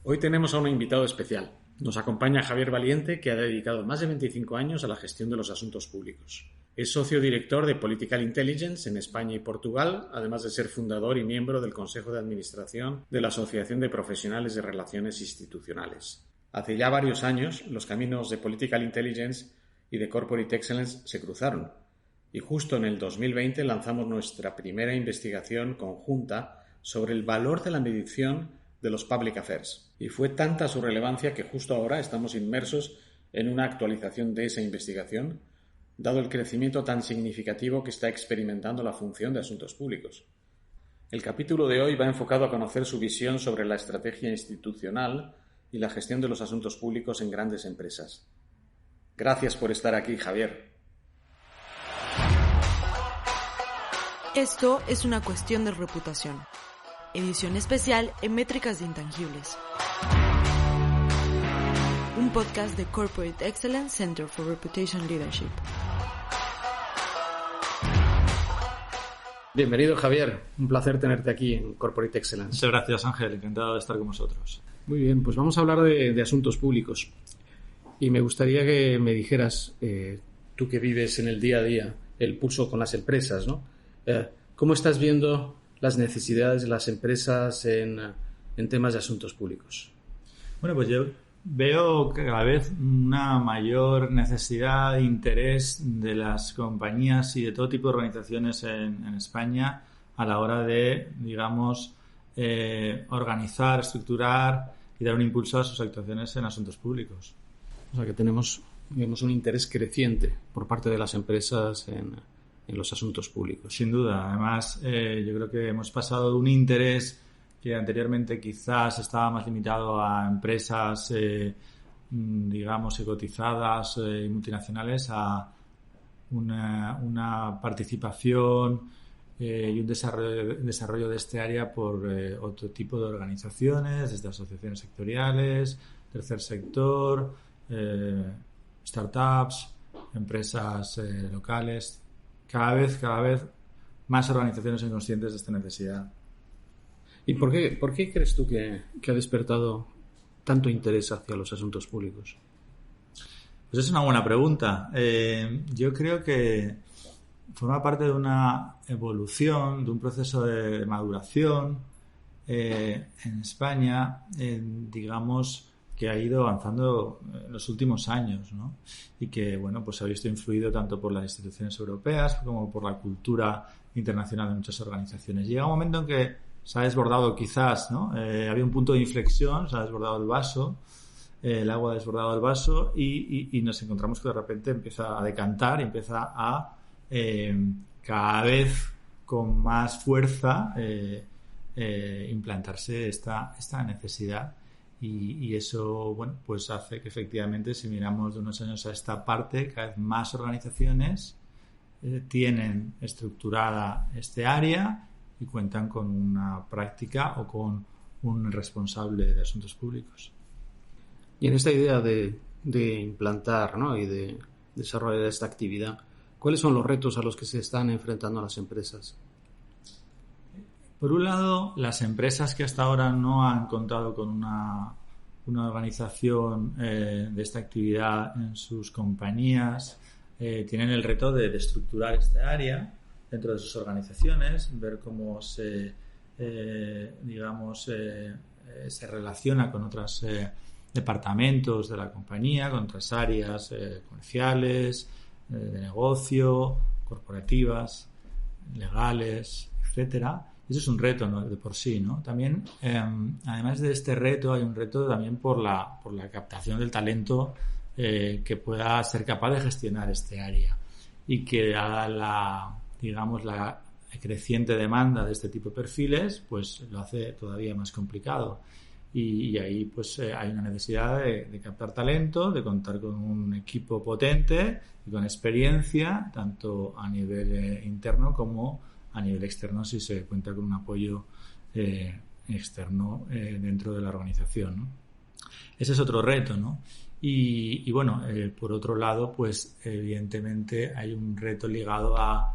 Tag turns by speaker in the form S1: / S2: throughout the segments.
S1: Hoy tenemos a un invitado especial. Nos acompaña Javier Valiente, que ha dedicado más de 25 años a la gestión de los asuntos públicos. Es socio director de Political Intelligence en España y Portugal, además de ser fundador y miembro del Consejo de Administración de la Asociación de Profesionales de Relaciones Institucionales. Hace ya varios años, los caminos de Political Intelligence y de Corporate Excellence se cruzaron, y justo en el 2020 lanzamos nuestra primera investigación conjunta sobre el valor de la medición de los Public Affairs. Y fue tanta su relevancia que justo ahora estamos inmersos en una actualización de esa investigación, dado el crecimiento tan significativo que está experimentando la función de asuntos públicos. El capítulo de hoy va enfocado a conocer su visión sobre la estrategia institucional y la gestión de los asuntos públicos en grandes empresas. Gracias por estar aquí, Javier.
S2: Esto es una cuestión de reputación. Edición especial en Métricas de Intangibles. Un podcast de Corporate Excellence Center for Reputation Leadership.
S1: Bienvenido, Javier. Un placer tenerte aquí en Corporate Excellence.
S3: Muchas gracias, Ángel. Encantado de estar con vosotros.
S1: Muy bien, pues vamos a hablar de asuntos públicos. Y me gustaría que me dijeras, tú que vives en el día a día, el pulso con las empresas, ¿no? ¿Cómo estás viendo las necesidades de las empresas en temas de asuntos públicos?
S3: Bueno, pues yo veo cada vez una mayor necesidad de interés de las compañías y de todo tipo de organizaciones en España a la hora de, digamos, organizar, estructurar y dar un impulso a sus actuaciones en asuntos públicos.
S1: O sea que tenemos, digamos, un interés creciente por parte de las empresas en los asuntos públicos.
S3: Sin duda. Además, yo creo que hemos pasado de un interés que anteriormente quizás estaba más limitado a empresas, digamos, cotizadas y multinacionales, a una participación y un desarrollo de este área por otro tipo de organizaciones, desde asociaciones sectoriales, tercer sector, startups, empresas locales. Cada vez más organizaciones son conscientes de esta necesidad.
S1: ¿Y por qué crees tú que ha despertado tanto interés hacia los asuntos públicos?
S3: Pues es una buena pregunta. Yo creo que forma parte de una evolución, de un proceso de maduración en España, digamos, que ha ido avanzando en los últimos años, ¿no? Y que, bueno, pues se ha visto influido tanto por las instituciones europeas como por la cultura internacional de muchas organizaciones. Llega un momento en que se ha desbordado quizás, ¿no? Había un punto de inflexión, se ha desbordado el vaso, el agua ha desbordado el vaso y nos encontramos que de repente empieza a decantar y empieza a cada vez con más fuerza implantarse esta necesidad. Y eso, bueno, pues hace que efectivamente, si miramos de unos años a esta parte, cada vez más organizaciones tienen estructurada este área y cuentan con una práctica o con un responsable de asuntos públicos.
S1: Y en esta idea de implantar, ¿no?, y de desarrollar esta actividad, ¿cuáles son los retos a los que se están enfrentando las empresas?
S3: Por un lado, las empresas que hasta ahora no han contado con una organización de esta actividad en sus compañías tienen el reto de estructurar este área dentro de sus organizaciones, ver cómo se relaciona con otros departamentos de la compañía, con otras áreas comerciales, de negocio, corporativas, legales, etcétera. Eso es un reto, ¿no?, de por sí, ¿no? También, además de este reto, hay un reto también por la captación del talento que pueda ser capaz de gestionar este área y que a la creciente demanda de este tipo de perfiles, pues lo hace todavía más complicado. Y ahí pues hay una necesidad de captar talento, de contar con un equipo potente y con experiencia, tanto a nivel interno como a nivel externo, si se cuenta con un apoyo externo dentro de la organización, ¿no? Ese es otro reto, ¿no? Y bueno, por otro lado, pues evidentemente hay un reto ligado a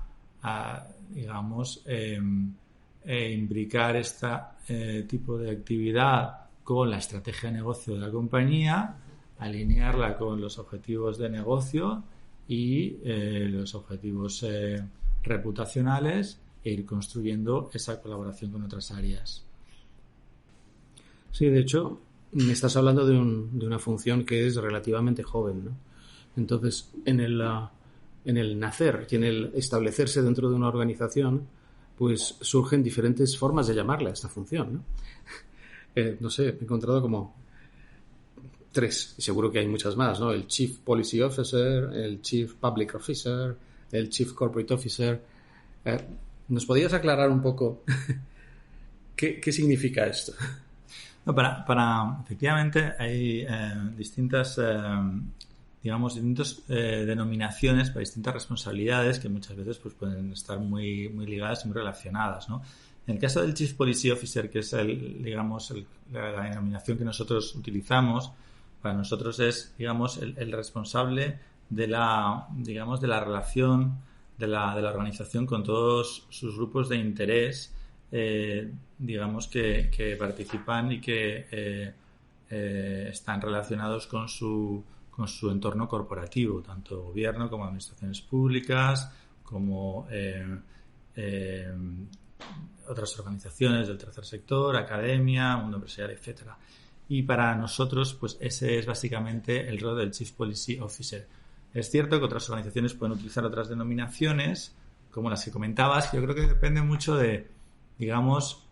S3: imbricar este tipo de actividad con la estrategia de negocio de la compañía, alinearla con los objetivos de negocio y los objetivos reputacionales e ir construyendo esa colaboración con otras áreas.
S1: Sí, de hecho, me estás hablando de una función que es relativamente joven, ¿no? Entonces, en el nacer y en el establecerse dentro de una organización, pues surgen diferentes formas de llamarla a esta función, ¿no? No sé, he encontrado como 3, y seguro que hay muchas más, ¿no? El Chief Policy Officer, el Chief Public Officer, el Chief Corporate Officer. ¿Nos podrías aclarar un poco qué significa esto?
S3: No, efectivamente hay distintas denominaciones para distintas responsabilidades que muchas veces pues pueden estar muy ligadas y muy relacionadas, ¿no? En el caso del Chief Policy Officer, que es la denominación que nosotros utilizamos, para nosotros es, digamos, el responsable de la relación de la organización con todos sus grupos de interés, digamos que participan y que están relacionados con su entorno corporativo, tanto gobierno como administraciones públicas, como otras organizaciones del tercer sector, academia, mundo empresarial, etcétera. Y para nosotros, pues ese es básicamente el rol del Chief Policy Officer. Es cierto que otras organizaciones pueden utilizar otras denominaciones, como las que comentabas, que yo creo que depende mucho de, digamos,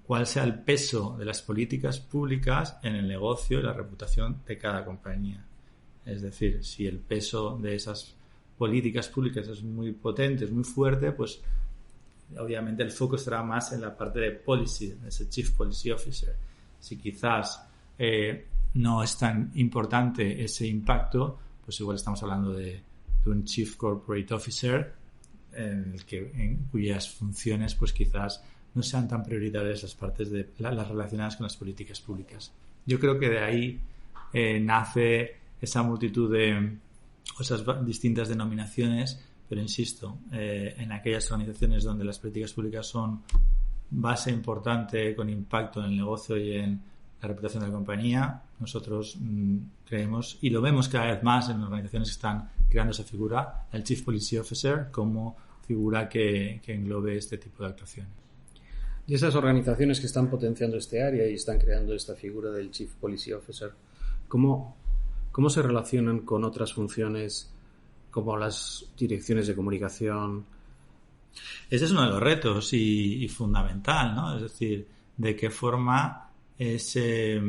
S3: cuál sea el peso de las políticas públicas en el negocio y la reputación de cada compañía. Es decir, si el peso de esas políticas públicas es muy potente, es muy fuerte, pues obviamente el foco estará más en la parte de policy, ese Chief Policy Officer. Si quizás no es tan importante ese impacto, pues igual estamos hablando de un Chief Corporate Officer en cuyas funciones pues quizás no sean tan prioritarias las partes de las relacionadas con las políticas públicas. Yo creo que de ahí nace esa multitud de esas distintas denominaciones, pero insisto, en aquellas organizaciones donde las políticas públicas son base importante con impacto en el negocio y en la reputación de la compañía, nosotros creemos y lo vemos cada vez más en organizaciones que están creando esa figura, el Chief Policy Officer, como figura que englobe este tipo de actuaciones.
S1: Y esas organizaciones que están potenciando este área y están creando esta figura del Chief Policy Officer, ¿cómo se relacionan con otras funciones como las direcciones de comunicación?
S3: Ese es uno de los retos y fundamental, ¿no? Es decir, de qué forma ese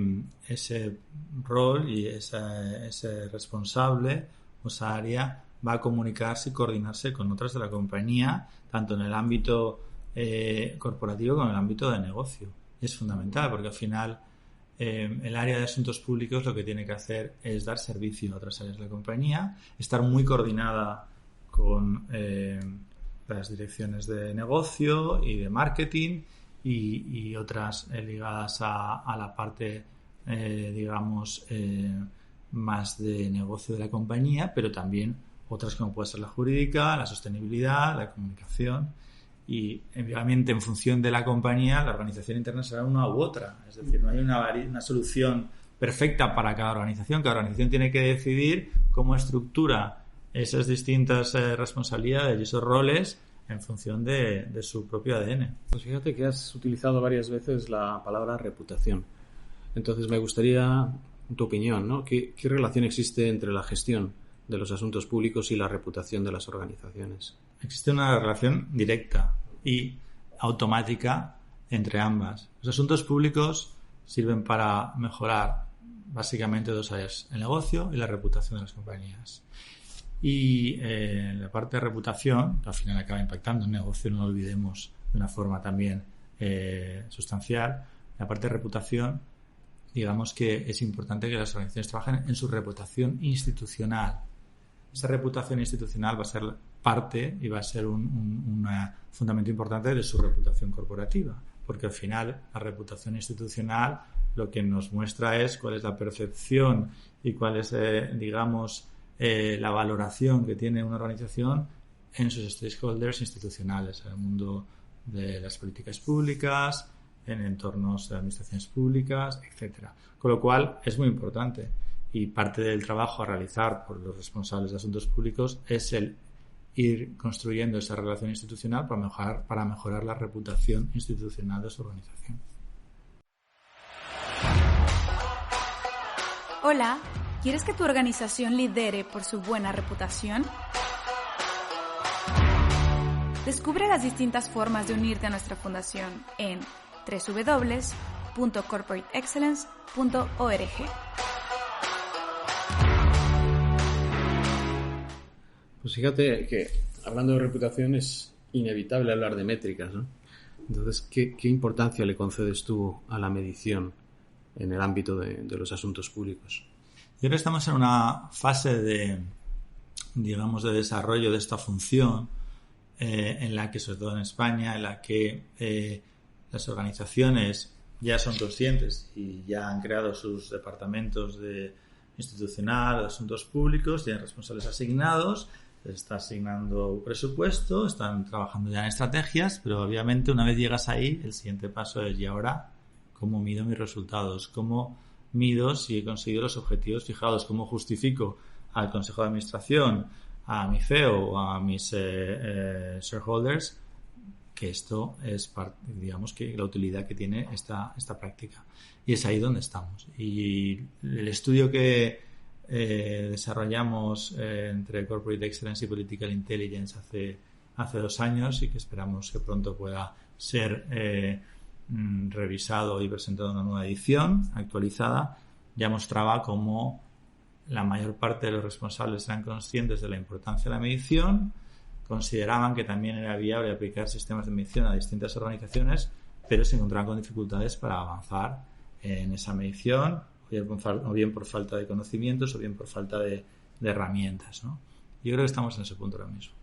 S3: rol y ese responsable o esa área va a comunicarse y coordinarse con otras de la compañía, tanto en el ámbito corporativo como en el ámbito de negocio. Y es fundamental porque al final el área de asuntos públicos lo que tiene que hacer es dar servicio a otras áreas de la compañía, estar muy coordinada con las direcciones de negocio y de marketing y otras ligadas a la parte más de negocio de la compañía, pero también otras como puede ser la jurídica, la sostenibilidad, la comunicación. Y obviamente en función de la compañía la organización interna será una u otra, es decir, no hay una solución perfecta para cada organización tiene que decidir cómo estructura esas distintas responsabilidades y esos roles en función de su propio ADN.
S1: Pues fíjate que has utilizado varias veces la palabra reputación, entonces me gustaría tu opinión, ¿no? ¿Qué relación existe entre la gestión de los asuntos públicos y la reputación de las organizaciones?
S3: Existe una relación directa y automática entre ambas. Los asuntos públicos sirven para mejorar básicamente dos áreas, el negocio y la reputación de las compañías. Y la parte de reputación, que al final acaba impactando el negocio, no lo olvidemos, de una forma también sustancial. La parte de reputación, digamos que es importante que las organizaciones trabajen en su reputación institucional. Esa reputación institucional va a ser parte y va a ser un fundamento importante de su reputación corporativa, porque al final la reputación institucional lo que nos muestra es cuál es la percepción y cuál es, la valoración que tiene una organización en sus stakeholders institucionales, en el mundo de las políticas públicas, en entornos de administraciones públicas, etcétera. Con lo cual es muy importante, y parte del trabajo a realizar por los responsables de asuntos públicos es el ir construyendo esa relación institucional para mejorar la reputación institucional de su organización.
S4: Hola, ¿quieres que tu organización lidere por su buena reputación? Descubre las distintas formas de unirte a nuestra fundación en www.corporateexcellence.org.
S1: Pues fíjate que hablando de reputación es inevitable hablar de métricas, ¿no? Entonces, ¿qué importancia le concedes tú a la medición en el ámbito de los asuntos públicos?
S3: Yo creo que estamos en una fase de desarrollo de esta función en la que, sobre todo en España, en la que las organizaciones ya son conscientes y ya han creado sus departamentos de institucional, de asuntos públicos, tienen responsables asignados, les está asignando presupuesto, están trabajando ya en estrategias, pero obviamente una vez llegas ahí, el siguiente paso es: ¿y ahora cómo mido mis resultados? ¿Cómo mido si he conseguido los objetivos fijados? ¿Cómo justifico al Consejo de Administración, a mi CEO o a mis shareholders que esto es que la utilidad que tiene esta práctica? Y es ahí donde estamos. Y el estudio que desarrollamos entre Corporate Excellence y Political Intelligence hace 2 años, y que esperamos que pronto pueda ser revisado y presentado en una nueva edición actualizada, ya mostraba cómo la mayor parte de los responsables eran conscientes de la importancia de la medición, consideraban que también era viable aplicar sistemas de medición a distintas organizaciones, pero se encontraban con dificultades para avanzar en esa medición, o bien por falta de conocimientos o bien por falta de herramientas, ¿no? Yo creo que estamos en ese punto ahora mismo.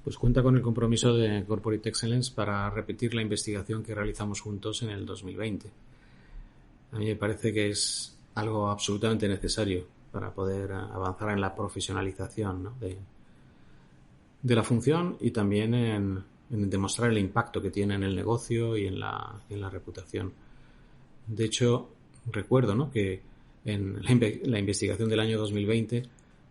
S1: Pues cuenta con el compromiso de Corporate Excellence para repetir la investigación que realizamos juntos en el 2020. A mí me parece que es algo absolutamente necesario para poder avanzar en la profesionalización, ¿no?, de la función, y también en demostrar el impacto que tiene en el negocio y en la reputación. De hecho, recuerdo, ¿no?, que en la investigación del año 2020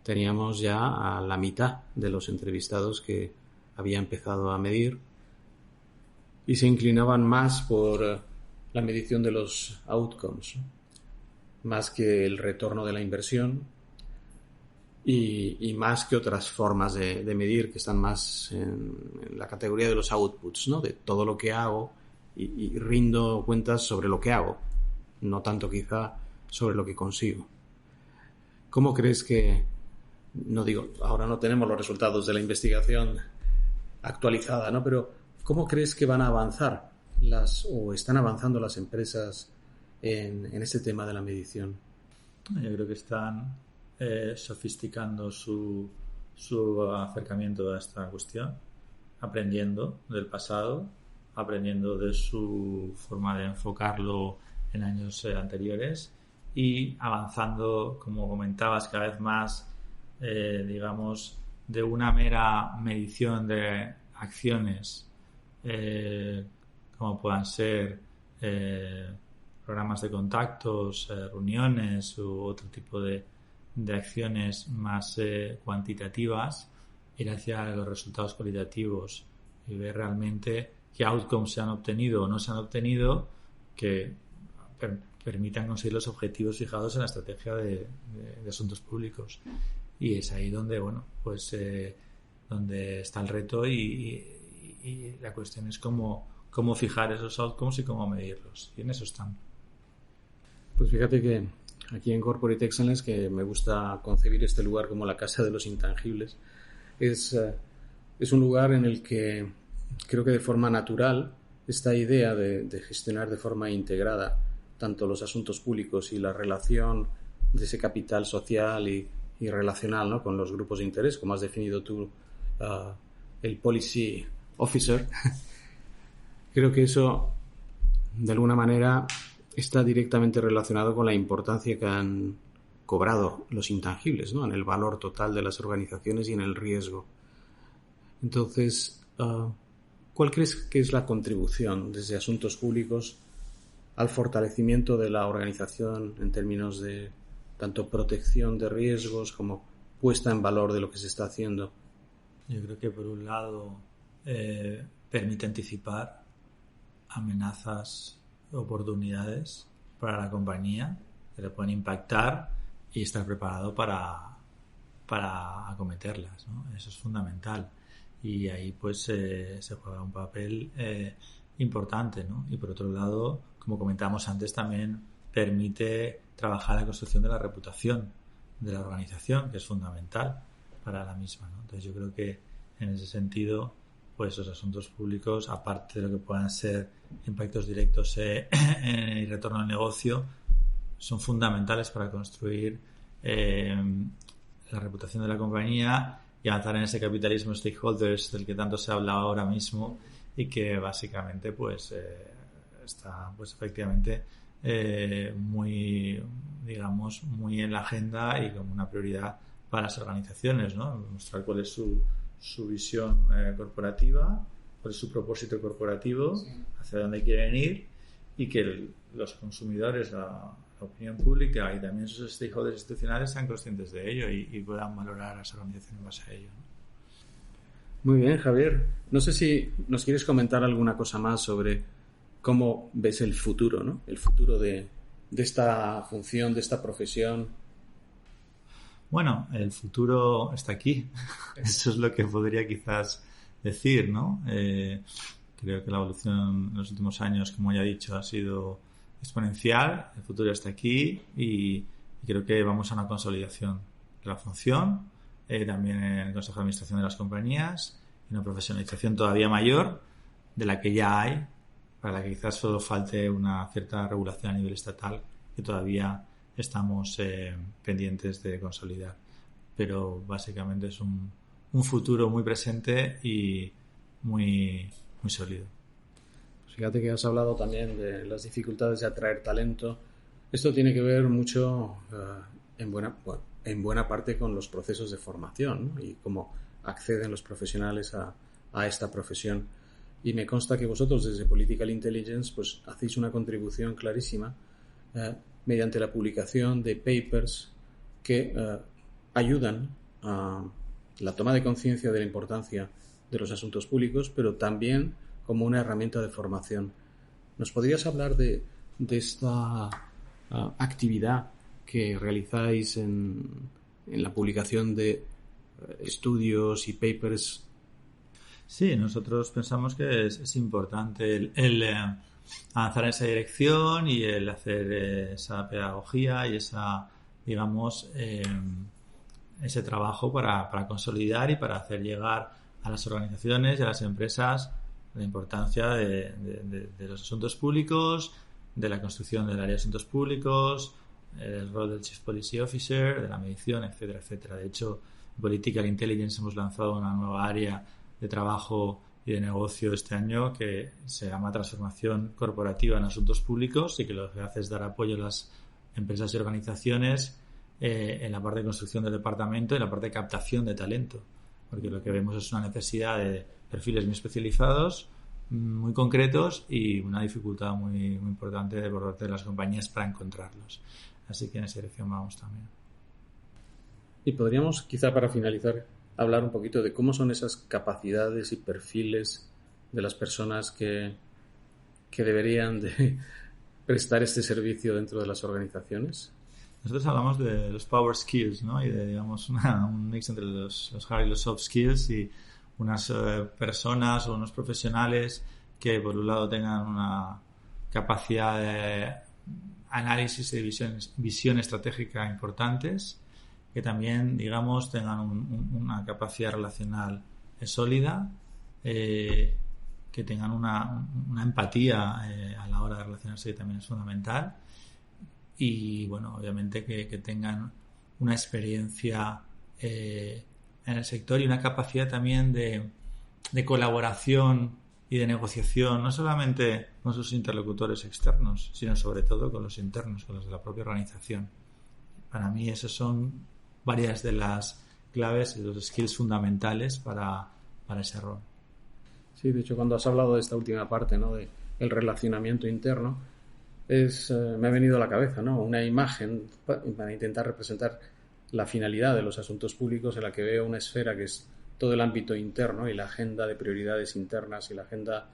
S1: teníamos ya a la mitad de los entrevistados que había empezado a medir y se inclinaban más por la medición de los outcomes, ¿no?, más que el retorno de la inversión y más que otras formas de medir que están más en la categoría de los outputs, ¿no?, de todo lo que hago y rindo cuentas sobre lo que hago, no tanto quizá sobre lo que consigo. ¿Cómo crees que, no digo, ahora no tenemos los resultados de la investigación actualizada, ¿no?, pero cómo crees que van a avanzar o están avanzando las empresas en este tema de la medición?
S3: Yo creo que están sofisticando su acercamiento a esta cuestión, aprendiendo del pasado, aprendiendo de su forma de enfocarlo en años anteriores, y avanzando, como comentabas, cada vez más, de una mera medición de acciones, como puedan ser programas de contactos, reuniones u otro tipo de acciones más cuantitativas, ir hacia los resultados cualitativos y ver realmente qué outcomes se han obtenido o no se han obtenido que permitan conseguir los objetivos fijados en la estrategia de asuntos públicos. Y es ahí donde, donde está el reto y la cuestión es cómo fijar esos outcomes y cómo medirlos. Y en eso están.
S1: Pues fíjate que aquí en Corporate Excellence, que me gusta concebir este lugar como la casa de los intangibles, es un lugar en el que creo que de forma natural esta idea de gestionar de forma integrada tanto los asuntos públicos y la relación de ese capital social y relacional, ¿no?, con los grupos de interés, como has definido tú, el policy officer. Creo que eso, de alguna manera, está directamente relacionado con la importancia que han cobrado los intangibles, ¿no?, en el valor total de las organizaciones y en el riesgo. Entonces, ¿cuál crees que es la contribución desde Asuntos Públicos al fortalecimiento de la organización en términos de tanto protección de riesgos como puesta en valor de lo que se está haciendo?
S3: Yo creo que por un lado permite anticipar amenazas, oportunidades para la compañía que le pueden impactar y estar preparado para acometerlas, ¿no? Eso es fundamental y ahí pues se juega un papel importante, ¿no? Y por otro lado, como comentamos antes, también permite trabajar la construcción de la reputación de la organización, que es fundamental para la misma, ¿no? Entonces yo creo que en ese sentido pues los asuntos públicos, aparte de lo que puedan ser impactos directos en el retorno al negocio, son fundamentales para construir la reputación de la compañía y avanzar en ese capitalismo stakeholders del que tanto se habla ahora mismo y que básicamente pues está pues efectivamente muy, digamos, muy en la agenda y como una prioridad para las organizaciones, ¿no? Mostrar cuál es su visión corporativa, cuál es su propósito corporativo, sí, hacia dónde quieren ir y que los consumidores, la opinión pública y también sus stakeholders institucionales sean conscientes de ello y puedan valorar a esa organización en base a ello, ¿no?
S1: Muy bien, Javier. No sé si nos quieres comentar alguna cosa más sobre cómo ves el futuro, ¿no? El futuro de esta función, de esta profesión.
S3: Bueno, el futuro está aquí. Eso es lo que podría quizás decir, ¿no? Creo que la evolución en los últimos años, como ya he dicho, ha sido exponencial. El futuro está aquí y creo que vamos a una consolidación de la función, también en el Consejo de Administración de las compañías, y una profesionalización todavía mayor de la que ya hay, para la que quizás solo falte una cierta regulación a nivel estatal que todavía estamos pendientes de consolidar. Pero básicamente es un futuro muy presente y muy, muy sólido.
S1: Pues fíjate que has hablado también de las dificultades de atraer talento. Esto tiene que ver mucho en buena parte con los procesos de formación, ¿no? Y cómo acceden los profesionales a esta profesión. Y me consta que vosotros desde Political Intelligence pues hacéis una contribución clarísima mediante la publicación de papers que ayudan a la toma de conciencia de la importancia de los asuntos públicos, pero también como una herramienta de formación. ¿Nos podrías hablar de esta actividad que realizáis en la publicación de estudios y papers?
S3: Sí, nosotros pensamos que es importante el avanzar en esa dirección y el hacer esa pedagogía y esa, digamos, ese trabajo para consolidar y para hacer llegar a las organizaciones y a las empresas la importancia de los asuntos públicos, de la construcción del área de asuntos públicos, el rol del Chief Policy Officer, de la medición, etcétera, etcétera. De hecho, en Political Intelligence hemos lanzado una nueva área de trabajo y de negocio este año que se llama Transformación Corporativa en Asuntos Públicos y que lo que hace es dar apoyo a las empresas y organizaciones en la parte de construcción del departamento y en la parte de captación de talento, porque lo que vemos es una necesidad de perfiles muy especializados, muy concretos y una dificultad muy, muy importante por parte de las compañías para encontrarlos. Así que en esa dirección vamos también.
S1: Y podríamos, quizá para finalizar, hablar un poquito de cómo son esas capacidades y perfiles de las personas que deberían de prestar este servicio dentro de las organizaciones.
S3: Nosotros hablamos de los power skills, ¿no? Y de, digamos, un mix entre los hard y los soft skills y unas personas o unos profesionales que por un lado tengan una capacidad de análisis y visión estratégica importantes, que también, digamos, tengan una capacidad relacional sólida, que tengan una empatía a la hora de relacionarse, que también es fundamental, y, bueno, obviamente que tengan una experiencia en el sector y una capacidad también de colaboración y de negociación, no solamente con sus interlocutores externos, sino sobre todo con los internos, con los de la propia organización. Para mí esos son varias de las claves y los skills fundamentales para ese rol.
S1: Sí, de hecho, cuando has hablado de esta última parte, ¿no? De el relacionamiento interno, me ha venido a la cabeza, ¿no? Una imagen para intentar representar la finalidad de los asuntos públicos, en la que veo una esfera que es todo el ámbito interno y la agenda de prioridades internas y la agenda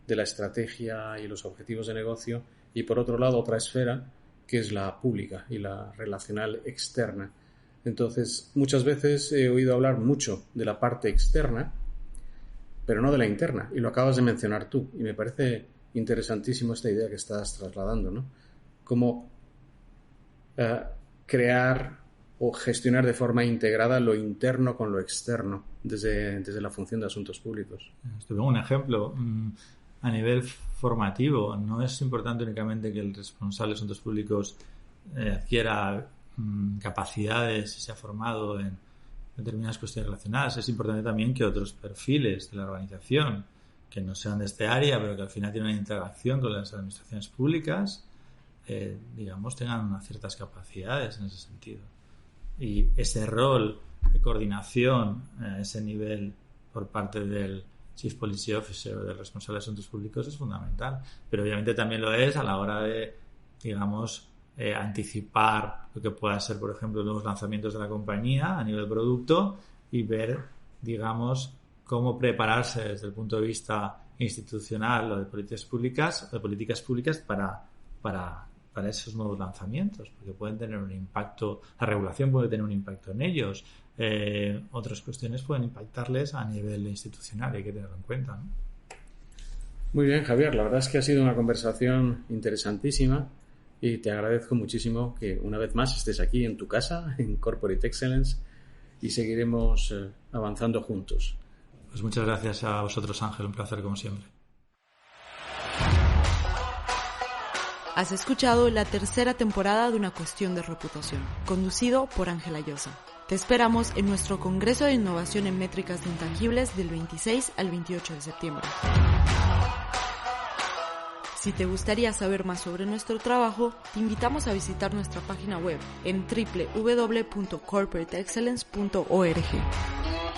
S1: de la estrategia y los objetivos de negocio, y por otro lado otra esfera que es la pública y la relacional externa. Entonces, muchas veces he oído hablar mucho de la parte externa, pero no de la interna, y lo acabas de mencionar tú, y me parece interesantísimo esta idea que estás trasladando, ¿no? Cómo crear o gestionar de forma integrada lo interno con lo externo desde la función de asuntos públicos.
S3: Te pongo un ejemplo. A nivel formativo, no es importante únicamente que el responsable de asuntos públicos adquiera capacidades y se ha formado en determinadas cuestiones relacionadas. Es importante también que otros perfiles de la organización, que no sean de este área, pero que al final tienen una interacción con las administraciones públicas, tengan unas ciertas capacidades en ese sentido. Y ese rol de coordinación a ese nivel por parte del Chief Policy Officer o del responsable de asuntos públicos es fundamental. Pero obviamente también lo es a la hora de, anticipar lo que pueda ser, por ejemplo, nuevos lanzamientos de la compañía a nivel producto y ver, cómo prepararse desde el punto de vista institucional o de políticas públicas para esos nuevos lanzamientos, porque pueden tener un impacto, la regulación puede tener un impacto en ellos, otras cuestiones pueden impactarles a nivel institucional, hay que tenerlo en cuenta, ¿no?
S1: Muy bien, Javier, la verdad es que ha sido una conversación interesantísima y te agradezco muchísimo que una vez más estés aquí en tu casa, en Corporate Excellence, y seguiremos avanzando juntos.
S3: Pues muchas gracias a vosotros, Ángel, un placer como siempre.
S2: Has escuchado la tercera temporada de Una Cuestión de Reputación, conducido por Ángela Llosa. Te esperamos en nuestro Congreso de Innovación en Métricas de Intangibles del 26 al 28 de septiembre. Si te gustaría saber más sobre nuestro trabajo, te invitamos a visitar nuestra página web en www.corporateexcellence.org.